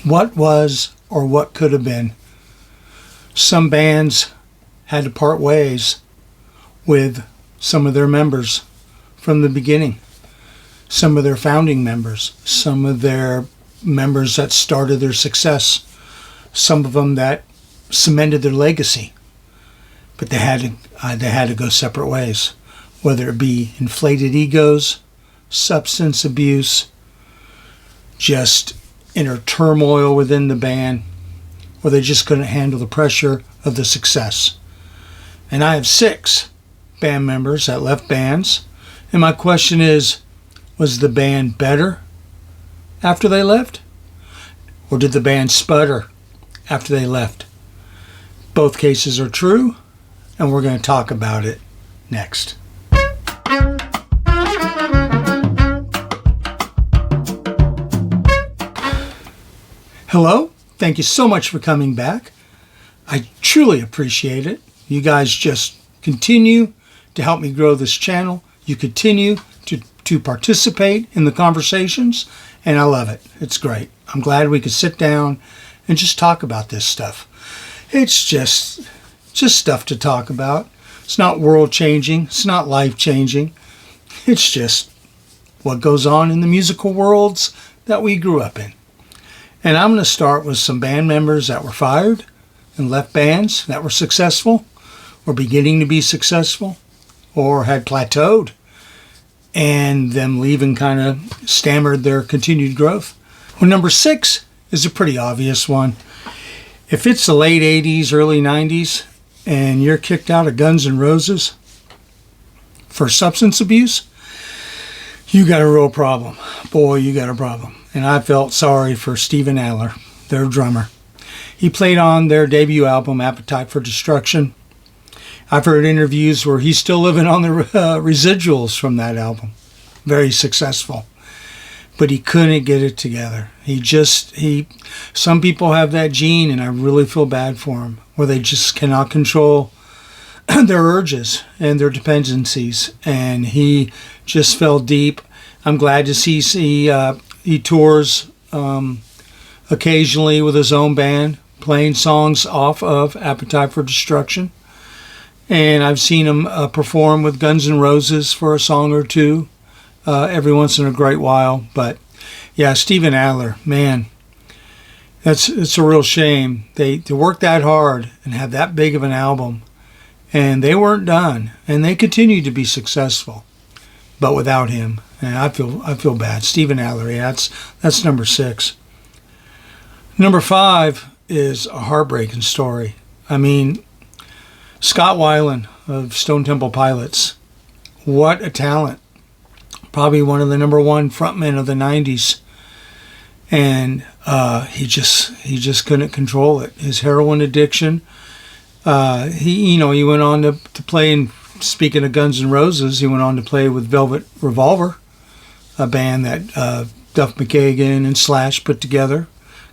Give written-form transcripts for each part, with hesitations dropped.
What was or what could have been? Some bands had to part ways with some of their members from the beginning. Some of their founding members, some of their members that started their success, some of them that cemented their legacy. But they had to go separate ways, whether it be inflated egos, substance abuse, just inner turmoil within the band, or they just couldn't handle the pressure of the success. And I have 6 band members that left bands, and my question is, was the band better after they left? Or did the band sputter after they left? Both cases are true, and we're going to talk about it next. Hello, thank you so much for coming back. I truly appreciate it. You guys just continue to help me grow this channel. You continue to participate in the conversations, and I love it. It's great. I'm glad we could sit down and just talk about this stuff. It's just stuff to talk about. It's not world-changing. It's not life-changing. It's just what goes on in the musical worlds that we grew up in. And I'm going to start with some band members that were fired and left bands that were successful or beginning to be successful or had plateaued, and them leaving kind of stammered their continued growth. Well, number 6 is a pretty obvious one. If it's the late 80s, early 90s, and you're kicked out of Guns N' Roses for substance abuse, you got a real problem. Boy, you got a problem. And I felt sorry for Steven Adler, their drummer. He played on their debut album, Appetite for Destruction. I've heard interviews where he's still living on the residuals from that album. Very successful. But he couldn't get it together. Some people have that gene, and I really feel bad for them, where they just cannot control their urges and their dependencies. And he just fell deep. I'm glad to see he tours occasionally with his own band, playing songs off of Appetite for Destruction. And I've seen him perform with Guns N' Roses for a song or two every once in a great while. But yeah, Steven Adler, man, it's a real shame. They worked that hard and had that big of an album, and they weren't done, and they continued to be successful, but without him. And I feel bad. Steven Adler, yeah, that's number 6. Number 5 is a heartbreaking story. I mean, Scott Weiland of Stone Temple Pilots, what a talent. Probably one of the number 1 frontmen of the 90s. And he just couldn't control it. His heroin addiction. He went on to play in, speaking of Guns N' Roses, he went on to play with Velvet Revolver, a band that Duff McKagan and Slash put together.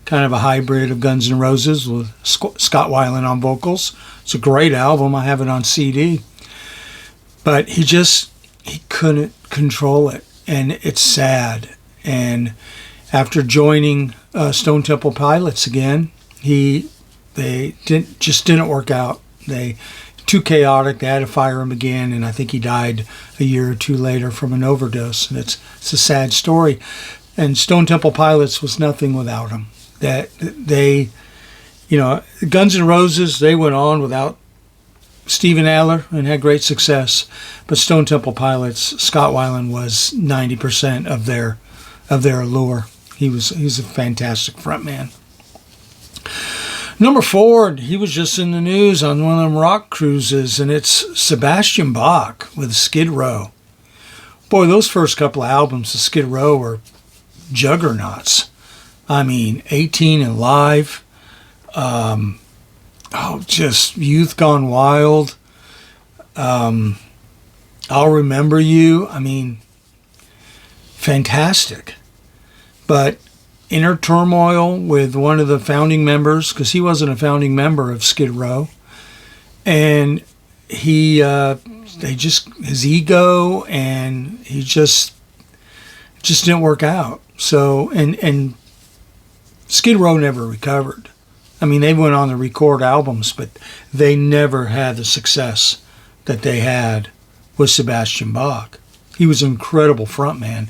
Kind of a hybrid of Guns N' Roses with Scott Weiland on vocals. It's a great album. I have it on CD. But he couldn't control it, and it's sad. And after joining Stone Temple Pilots again, they didn't work out. Too chaotic. They had to fire him again, and I think he died a year or 2 later from an overdose. And it's a sad story. And Stone Temple Pilots was nothing without him. That Guns N' Roses, they went on without Steven Adler and had great success. But Stone Temple Pilots, Scott Weiland was 90% of their allure. He's a fantastic frontman. Number 4, he was just in the news on one of them rock cruises, and it's Sebastian Bach with Skid Row. Boy, those first couple of albums of Skid Row were juggernauts. I mean, 18 and Live, just Youth Gone Wild, I'll Remember You. I mean, fantastic. But inner turmoil with one of the founding members, because he wasn't a founding member of Skid Row, and his ego, and he just didn't work out. So, and Skid Row never recovered. I mean, they went on to record albums, but they never had the success that they had with Sebastian Bach. He was an incredible frontman.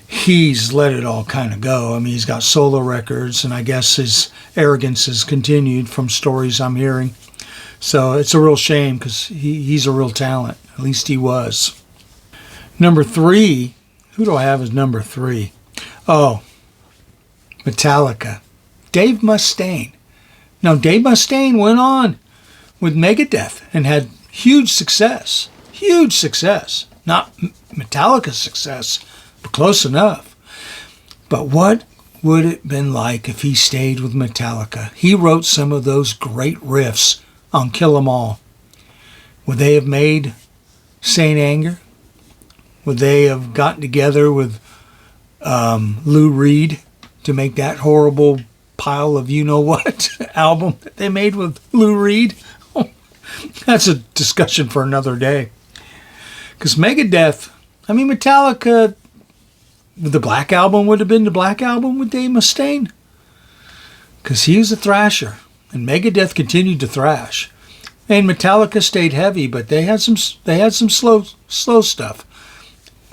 He's let it all kind of go. I mean, he's got solo records, and I guess his arrogance has continued from stories I'm hearing. So it's a real shame because he's a real talent. At least he was. Number 3. Who do I have as number 3? Oh, Metallica. Dave Mustaine. Now, Dave Mustaine went on with Megadeth and had huge success. Huge success. Not Metallica's success, but close enough. But what would it have been like if he stayed with Metallica? He wrote some of those great riffs on Kill 'Em All. Would they have made Saint Anger? Would they have gotten together with Lou Reed to make that horrible pile of you-know-what album that they made with Lou Reed? Oh, that's a discussion for another day. Because Megadeth, I mean, Metallica, the Black Album would have been the Black Album with Dave Mustaine. Because he was a thrasher, and Megadeth continued to thrash. And Metallica stayed heavy, but they had some slow stuff.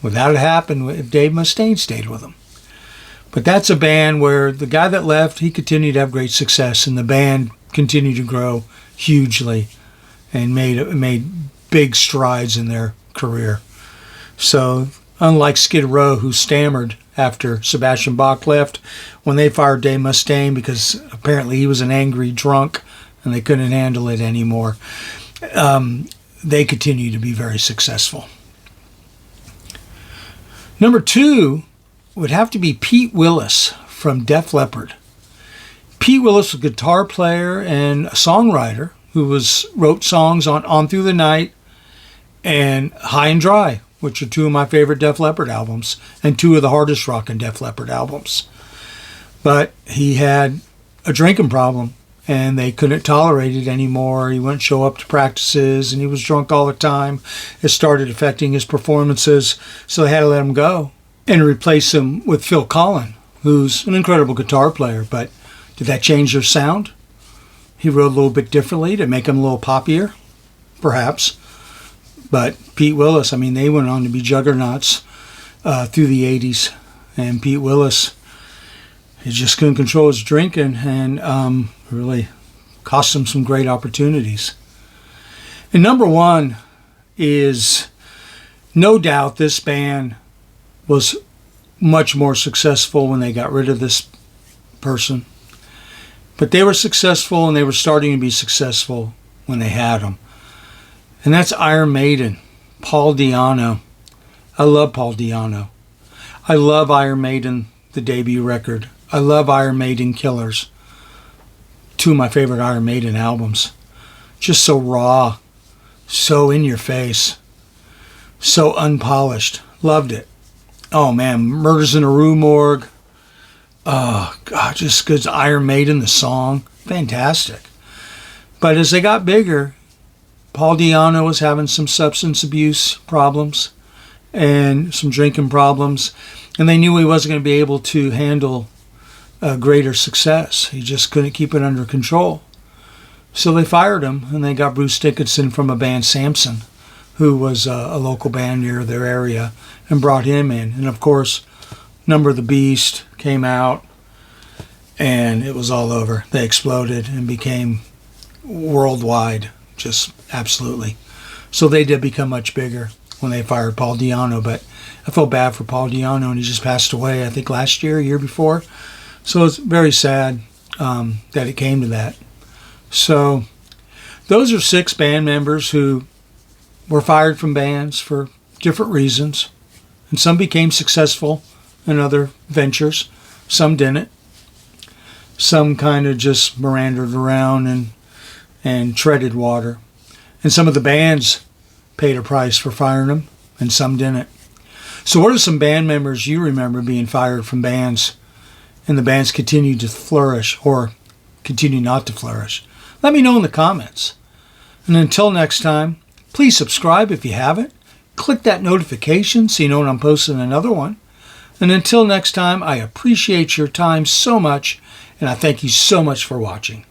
Would that have happened if Dave Mustaine stayed with them? But that's a band where the guy that left, he continued to have great success, and the band continued to grow hugely and made big strides in their career. So unlike Skid Row, who stammered after Sebastian Bach left, when they fired Dave Mustaine because apparently he was an angry drunk and they couldn't handle it anymore, they continue to be very successful. Number 2 would have to be Pete Willis from Def Leppard. Pete Willis was a guitar player and a songwriter who wrote songs on Through the Night and High and Dry, which are 2 of my favorite Def Leppard albums and 2 of the hardest rockin' Def Leppard albums. But he had a drinking problem and they couldn't tolerate it anymore. He wouldn't show up to practices and he was drunk all the time. It started affecting his performances, so they had to let him go and replace him with Phil Collen, who's an incredible guitar player. But did that change their sound? He wrote a little bit differently to make him a little poppier, perhaps. But Pete Willis, I mean, they went on to be juggernauts through the 80s. And Pete Willis, he just couldn't control his drinking and really cost him some great opportunities. And number 1 is, no doubt this band was much more successful when they got rid of this person. But they were successful, and they were starting to be successful when they had him. And that's Iron Maiden, Paul Di'Anno. I love Paul Di'Anno. I love Iron Maiden, the debut record. I love Iron Maiden Killers. 2 of my favorite Iron Maiden albums. Just so raw, so in your face, so unpolished. Loved it. Oh man, Murders in a Rue Morgue. Oh God, just good. Iron Maiden, the song, fantastic. But as they got bigger, Paul Di'Anno was having some substance abuse problems and some drinking problems, and they knew he wasn't going to be able to handle greater success. He just couldn't keep it under control. So they fired him, and they got Bruce Dickinson from a band, Samson, who was a local band near their area, and brought him in. And of course, Number of the Beast came out, and it was all over. They exploded and became worldwide, just absolutely. So they did become much bigger when they fired Paul Di'Anno, but I felt bad for Paul Di'Anno, and he just passed away, I think last year, year before. So it's very sad that it came to that. So those are 6 band members who were fired from bands for different reasons. And some became successful in other ventures. Some didn't. Some kind of just meandered around and treaded water. And some of the bands paid a price for firing them, and some didn't. So what are some band members you remember being fired from bands and the bands continue to flourish or continue not to flourish? Let me know in the comments. And until next time, please subscribe if you haven't. Click that notification so you know when I'm posting another one. And until next time, I appreciate your time so much, and I thank you so much for watching.